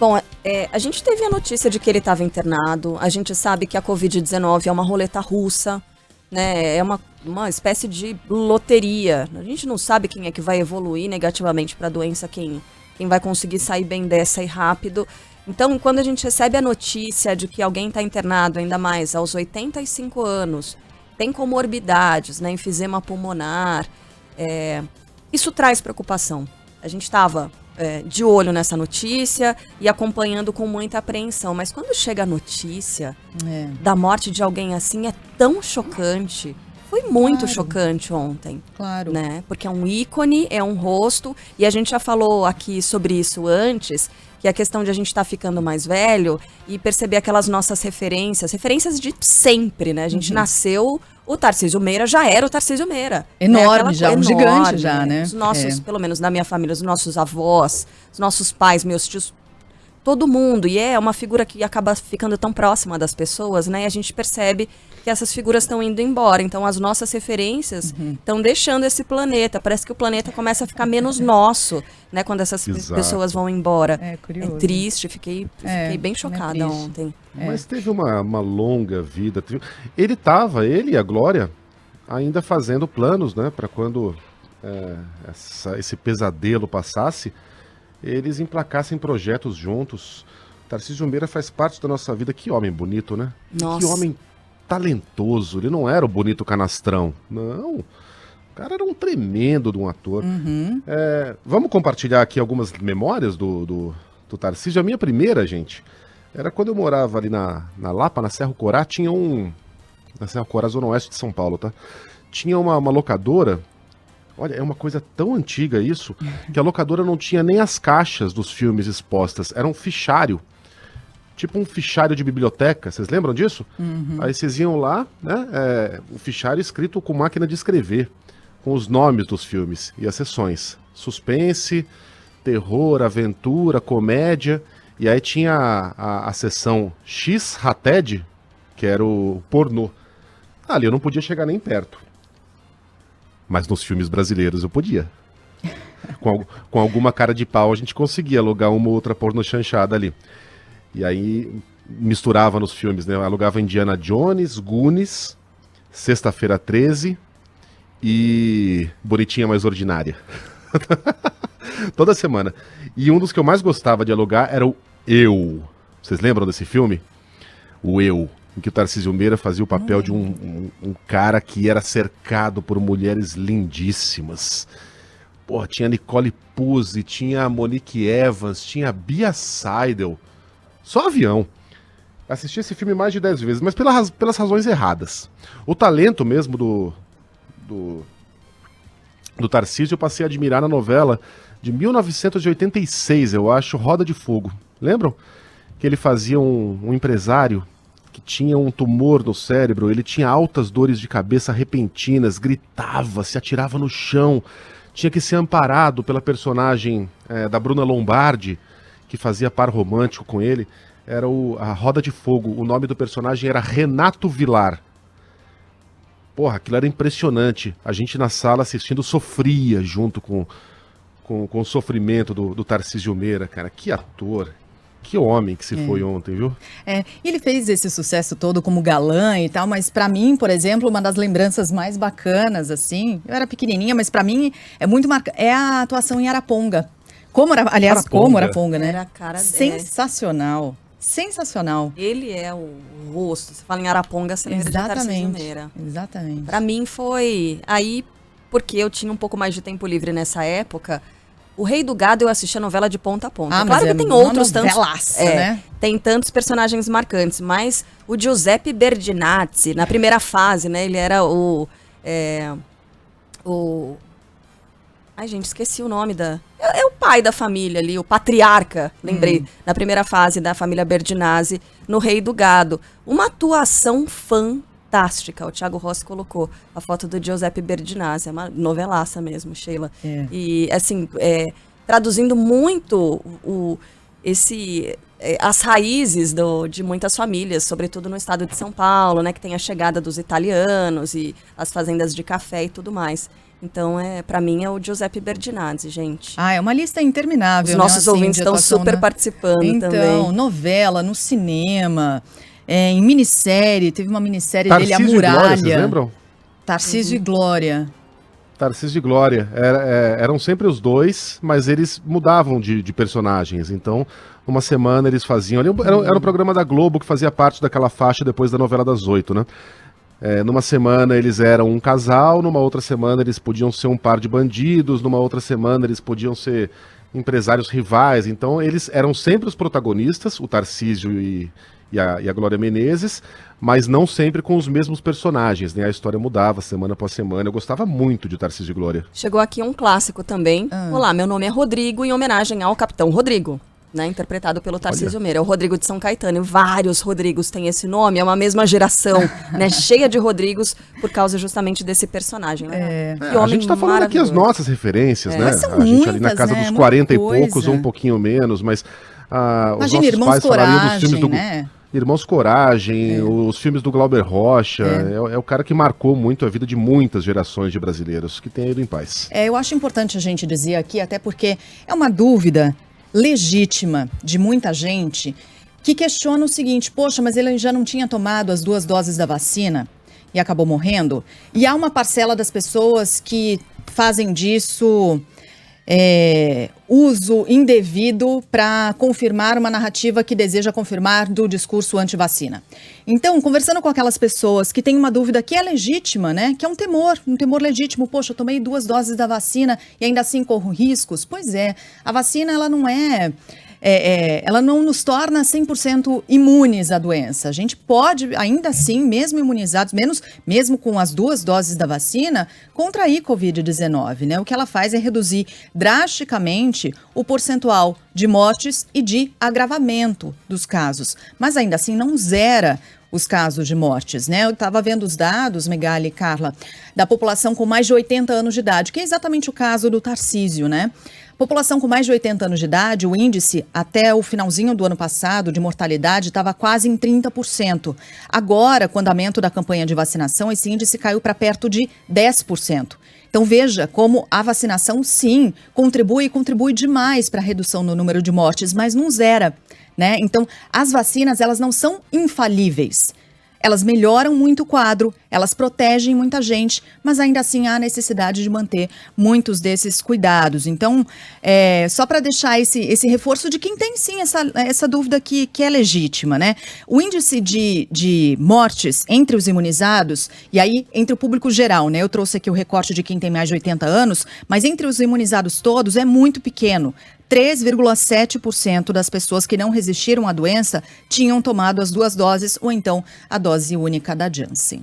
Bom, a gente teve a notícia de que ele estava internado, a gente sabe que a Covid-19 é uma roleta russa, né? É uma espécie de loteria. A gente não sabe quem é que vai evoluir negativamente para a doença, quem vai conseguir sair bem dessa e rápido. Então, quando a gente recebe a notícia de que alguém está internado, ainda mais aos 85 anos, tem comorbidades, né, enfisema pulmonar, isso traz preocupação. A gente estava de olho nessa notícia e acompanhando com muita apreensão, mas quando chega a notícia da morte de alguém assim, é tão chocante. Foi muito chocante ontem. Claro. Né? Porque é um ícone, é um rosto, e a gente já falou aqui sobre isso antes, que é a questão de a gente estar ficando mais velho e perceber aquelas nossas referências de sempre, né? A gente nasceu, o Tarcísio Meira já era o Tarcísio Meira. Enorme, né? Um gigante já, né? Os nossos, pelo menos na minha família, os nossos avós, os nossos pais, meus tios, todo mundo. E é uma figura que acaba ficando tão próxima das pessoas, né? E a gente percebe que essas figuras estão indo embora. Então, as nossas referências estão deixando esse planeta. Parece que o planeta começa a ficar menos nosso, né? Quando essas pessoas vão embora. É curioso. É triste. Fiquei bem chocada ontem. Mas teve uma longa vida. Ele e a Glória ainda fazendo planos, né? Para quando esse pesadelo passasse, eles emplacassem projetos juntos. Tarcísio Meira faz parte da nossa vida. Que homem bonito, né? Nossa. Que homem talentoso. Ele não era o bonito canastrão. Não. O cara era um tremendo de um ator. Vamos compartilhar aqui algumas memórias do Tarcísio. A minha primeira, gente, era quando eu morava ali na Lapa, na Cerro Corá. Tinha na Cerro Corá, zona oeste de São Paulo, tá? Tinha uma locadora. Olha, é uma coisa tão antiga isso, que a locadora não tinha nem as caixas dos filmes expostas. Era um fichário. Tipo um fichário de biblioteca, vocês lembram disso? Aí vocês iam lá, né? O fichário escrito com máquina de escrever, com os nomes dos filmes e as sessões. Suspense, terror, aventura, comédia. E aí tinha a sessão X-Rated, que era o pornô. Ali eu não podia chegar nem perto. Mas nos filmes brasileiros eu podia. Com alguma cara de pau a gente conseguia alugar uma ou outra pornô chanchada ali. E aí misturava nos filmes, né? Eu alugava Indiana Jones, Goonies, Sexta-feira 13 e Bonitinha Mais Ordinária. Toda semana. E um dos que eu mais gostava de alugar era o Eu. Vocês lembram desse filme? O Eu, em que o Tarcísio Meira fazia o papel de um cara que era cercado por mulheres lindíssimas. Pô, tinha Nicole Puzzi, tinha Monique Evans, tinha Bia Seidel. Só avião. Assisti esse filme mais de 10 vezes, mas pelas razões erradas. O talento mesmo do Tarcísio eu passei a admirar na novela de 1986, eu acho, Roda de Fogo. Lembram? Que ele fazia um empresário que tinha um tumor no cérebro, ele tinha altas dores de cabeça repentinas, gritava, se atirava no chão, tinha que ser amparado pela personagem da Bruna Lombardi, que fazia par romântico com ele. Era a Roda de Fogo. O nome do personagem era Renato Vilar. Porra, aquilo era impressionante. A gente na sala assistindo sofria junto com o sofrimento do Tarcísio Meira, cara. Que ator, que homem que se foi ontem, viu? E ele fez esse sucesso todo como galã e tal, mas pra mim, por exemplo, uma das lembranças mais bacanas, assim, eu era pequenininha, mas pra mim é muito marcante, é a atuação em Araponga. Como Araponga, né? Era a cara dele. Sensacional. Sensacional. Ele é o rosto. Você fala em Araponga, você lembra de Tarcísio Meira. Exatamente. Pra mim foi aí, porque eu tinha um pouco mais de tempo livre nessa época. O Rei do Gado eu assisti a novela de ponta a ponta. Claro que tem outros tantos. Né? Tem tantos personagens marcantes, mas o Giuseppe Berdinazzi, na primeira fase, né? Ele era o. Ai, gente, esqueci o nome É o pai da família ali, o patriarca, lembrei, na primeira fase da família Berdinazzi, no Rei do Gado. Uma atuação fantástica. O Thiago Rossi colocou a foto do Giuseppe Berdinazzi, é uma novelaça mesmo, Sheila. E, assim, traduzindo muito as raízes de muitas famílias, sobretudo no estado de São Paulo, né, que tem a chegada dos italianos e as fazendas de café e tudo mais. Então, para mim, é o Giuseppe Berdinazzi, gente. Ah, é uma lista interminável. Os nossos ouvintes de estão atuação super participando também. Então, novela, no cinema, em minissérie, teve uma minissérie dele, A Tarcísio e Glória, Muralha. vocês lembram? Tarcísio e Glória. Tarcísio e Glória. Eram sempre os dois, mas eles mudavam de personagens. Então, uma semana eles faziam... Era um programa da Globo que fazia parte daquela faixa depois da novela das 8, né? Numa semana eles eram um casal, numa outra semana eles podiam ser um par de bandidos, numa outra semana eles podiam ser empresários rivais. Então eles eram sempre os protagonistas, o Tarcísio e a Glória Menezes, mas não sempre com os mesmos personagens, né? A história mudava semana após semana. Eu gostava muito de Tarcísio e Glória. Chegou aqui um clássico também. Olá, meu nome é Rodrigo, em homenagem ao Capitão Rodrigo. Né, interpretado pelo Tarcísio Meira, é o Rodrigo de São Caetano. E vários Rodrigos têm esse nome, é uma mesma geração, né, cheia de Rodrigos por causa justamente desse personagem. Né? A gente tá falando aqui as nossas referências, né? Mas são a gente ali na muitas, casa né? dos 40 e Muita poucos, coisa. ou um pouquinho menos, mas os Imagina, nossos Irmãos pais falariam dos filmes Coragem, do... né? Irmãos Coragem, os filmes do Glauber Rocha, é o cara que marcou muito a vida de muitas gerações de brasileiros, que tem ido em paz. Eu acho importante a gente dizer aqui, até porque é uma dúvida legítima de muita gente que questiona o seguinte: poxa, mas ele já não tinha tomado as 2 doses da vacina e acabou morrendo? E há uma parcela das pessoas que fazem disso uso indevido para confirmar uma narrativa que deseja confirmar do discurso anti-vacina. Então, conversando com aquelas pessoas que têm uma dúvida que é legítima, né? Que é um temor legítimo. Poxa, eu tomei 2 doses da vacina e ainda assim corro riscos. Pois é, a vacina ela não ela não nos torna 100% imunes à doença. A gente pode, ainda assim, mesmo imunizados, mesmo com as 2 doses da vacina, contrair Covid-19, né? O que ela faz é reduzir drasticamente o percentual de mortes e de agravamento dos casos. Mas ainda assim não zera os casos de mortes, né? Eu estava vendo os dados, Megali e Carla, da população com mais de 80 anos de idade, que é exatamente o caso do Tarcísio, né? População com mais de 80 anos de idade, o índice até o finalzinho do ano passado de mortalidade estava quase em 30%. Agora, com o andamento da campanha de vacinação, esse índice caiu para perto de 10%. Então veja como a vacinação, sim, contribui demais para a redução no número de mortes, mas não zera, né? Então as vacinas, elas não são infalíveis. Elas melhoram muito o quadro, elas protegem muita gente, mas ainda assim há necessidade de manter muitos desses cuidados. Então, só para deixar esse reforço de quem tem sim essa dúvida que é legítima, né? O índice de mortes entre os imunizados, e aí entre o público geral, né? Eu trouxe aqui o recorte de quem tem mais de 80 anos, mas entre os imunizados todos é muito pequeno. 3,7% das pessoas que não resistiram à doença tinham tomado as 2 doses ou então a dose única da Janssen.